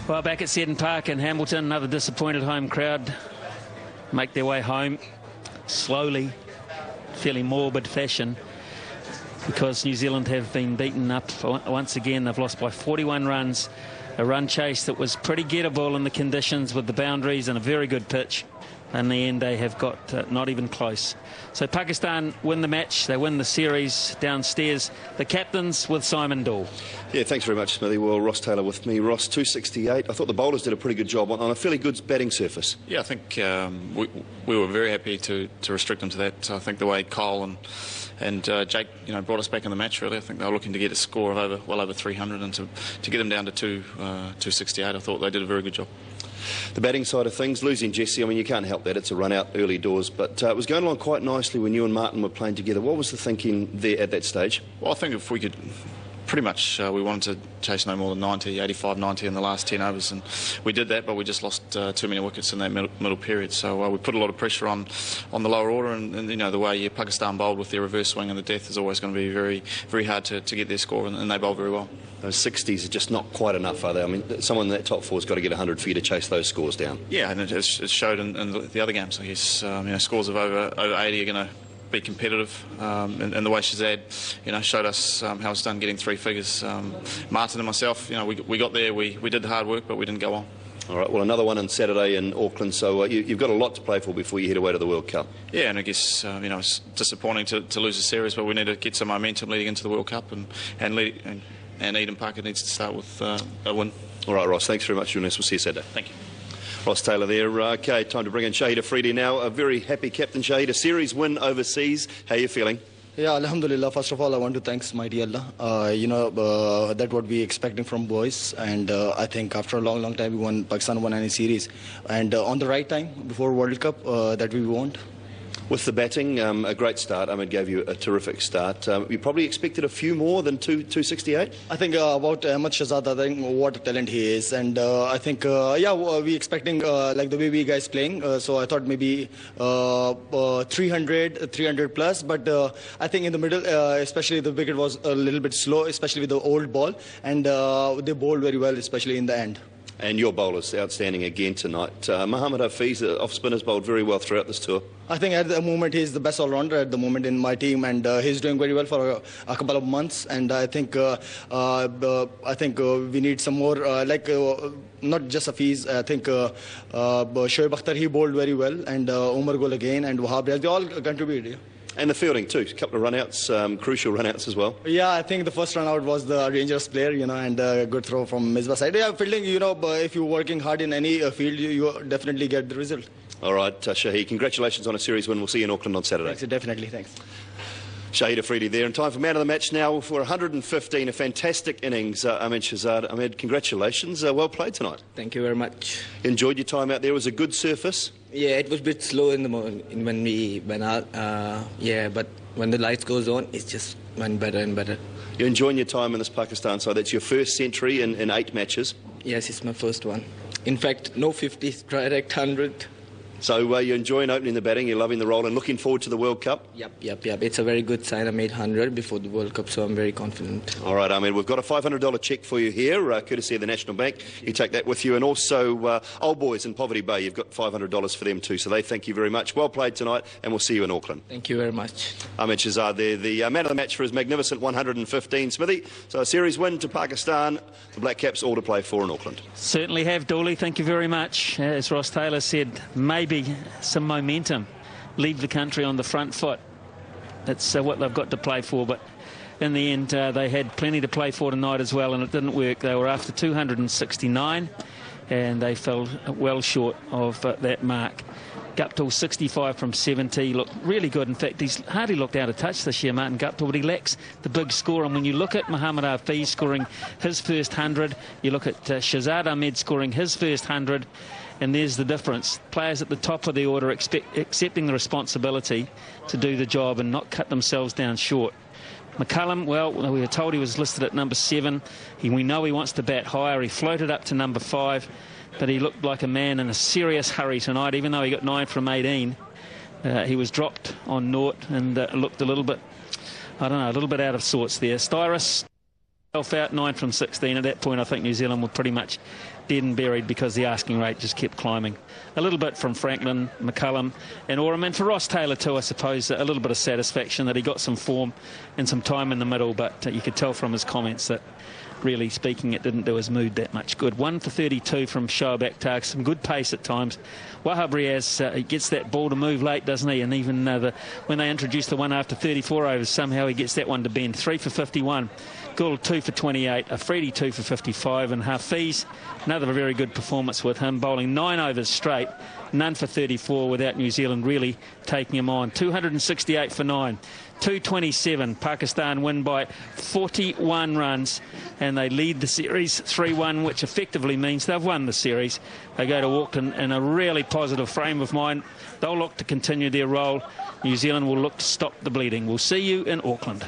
Well, back at Seddon Park in Hamilton, another disappointed home crowd make their way home slowly, fairly morbid fashion, because New Zealand have been beaten up once again. They've lost by 41 runs, a run chase that was pretty gettable in the conditions with the boundaries and a very good pitch. In the end, they have got not even close. So Pakistan win the match. They win the series downstairs. The captains with Simon Doull. Yeah, thanks very much, Smithy. Well, Ross Taylor with me. Ross, 268. I thought the bowlers did a pretty good job on a fairly good batting surface. Yeah, I think we were very happy to restrict them to that. I think the way Cole and Jake, brought us back in the match, really. I think they were looking to get a score of well over 300, and to get them down to 268, I thought they did a very good job. The batting side of things, losing Jesse, I mean, you can't help that. It's a run out early doors, but it was going along quite nicely when you and Martin were playing together. What was the thinking there at that stage? Well, I think if we could, pretty much we wanted to chase no more than 90, 85, 90 in the last 10 overs, and we did that, but we just lost too many wickets in that middle period. So we put a lot of pressure on the lower order, and the way Pakistan bowled with their reverse swing and the death is always going to be very, very hard to get their score, and they bowled very well. Those 60s are just not quite enough, are they? I mean, someone in that top four has got to get 100 for you to chase those scores down. Yeah, and it showed in the other games. I guess scores of over 80 are going to be competitive, and the way Shazad showed us how it's done getting three figures. Martin and myself, we got there, we did the hard work, but we didn't go on. All right, well, another one on Saturday in Auckland, so you've got a lot to play for before you head away to the World Cup. Yeah, and I guess it's disappointing to lose the series, but we need to get some momentum leading into the World Cup, and Eden Parker needs to start with a win. All right, Ross, thanks very much for joining us. We'll see you Saturday. Thank you. Ross Taylor there. Okay, time to bring in Shahid Afridi now. A very happy captain, Shahid. A series win overseas. How are you feeling? Yeah, Alhamdulillah. First of all, I want to thank mighty Allah. That's what we expecting from boys, and I think after a long time Pakistan won any series, and on the right time before World Cup that we want. With the batting, a great start. Ahmed gave you a terrific start. You probably expected a few more than 268? I think about Ahmed Shahzad, I think what a talent he is. And I think, we expecting like the way we guys playing. So I thought maybe 300 plus. But I think in the middle, especially the wicket was a little bit slow, especially with the old ball. And they bowled very well, especially in the end. And your bowler's outstanding again tonight. Mohammad Hafiz, off-spinners, bowled very well throughout this tour. I think at the moment he's the best all-rounder at the moment in my team, and he's doing very well for a couple of months. And I think we need some more, not just Hafiz. I think Shoaib Akhtar, he bowled very well, and Umar Gul again, and Wahab Riaz, they all contributed. Yeah. And the fielding too, a couple of run-outs, crucial run-outs as well. Yeah, I think the first run-out was the Rangers player, and a good throw from Misbah side. Yeah, fielding, if you're working hard in any field, you definitely get the result. All right, Shahid, congratulations on a series win. We'll see you in Auckland on Saturday. Thanks, definitely, thanks. Shahid Afridi there, and time for man of the match now for 115, a fantastic innings. Ahmed Shahzad. Ahmed, congratulations, well played tonight. Thank you very much. Enjoyed your time out there, it was a good surface? Yeah, it was a bit slow in the morning when we went out, but when the lights goes on, it just went better and better. You're enjoying your time in this Pakistan side, that's your first century in 8 matches? Yes, it's my first one. In fact, no 50s, direct 100. So you're enjoying opening the batting, you're loving the role and looking forward to the World Cup? Yep. It's a very good sign. I made 100 before the World Cup, so I'm very confident. All right, Ahmed, we've got a $500 cheque for you here, courtesy of the National Bank. You take that with you. And also Old Boys in Poverty Bay, you've got $500 for them too. So they thank you very much. Well played tonight, and we'll see you in Auckland. Thank you very much. Ahmed Shahzad there, the man of the match for his magnificent 115, Smithy. So a series win to Pakistan. The Black Caps all to play for in Auckland. Certainly have, Dooley. Thank you very much. As Ross Taylor said, maybe some momentum, leave the country on the front foot. That's what they've got to play for, but in the end they had plenty to play for tonight as well, and it didn't work. They were after 269 and they fell well short of that mark. Guptill 65 from 70, looked really good. In fact, he's hardly looked out of touch this year, Martin Guptill, but he lacks the big score. And when you look at Mohammad Hafiz scoring his first 100, you look at Shahzad Ahmed scoring his first 100, and there's the difference. Players at the top of the order accepting the responsibility to do the job and not cut themselves down short. McCullum, well, we were told he was listed at number 7. We know he wants to bat higher. He floated up to number 5, but he looked like a man in a serious hurry tonight, even though he got 9 from 18. He was dropped on naught and looked a little bit, I don't know, a little bit out of sorts there. Styris out 9 from 16. At that point, I think New Zealand were pretty much dead and buried because the asking rate just kept climbing. A little bit from Franklin, McCullum and Oram. And for Ross Taylor too, I suppose, a little bit of satisfaction that he got some form and some time in the middle, but you could tell from his comments that, really speaking, it didn't do his mood that much good. 1 for 32 from Shoaib Akhtar, some good pace at times. Wahab Riaz, he gets that ball to move late, doesn't he? And even when they introduced the one after 34 overs, somehow he gets that one to bend. 3 for 51. Gould 2 for 28, Afridi 2 for 55, and Hafiz, another very good performance with him, bowling 9 overs straight, none for 34 without New Zealand really taking him on. 268 for 9, 227. Pakistan win by 41 runs and they lead the series 3-1, which effectively means they've won the series. They go to Auckland in a really positive frame of mind. They'll look to continue their role. New Zealand will look to stop the bleeding. We'll see you in Auckland.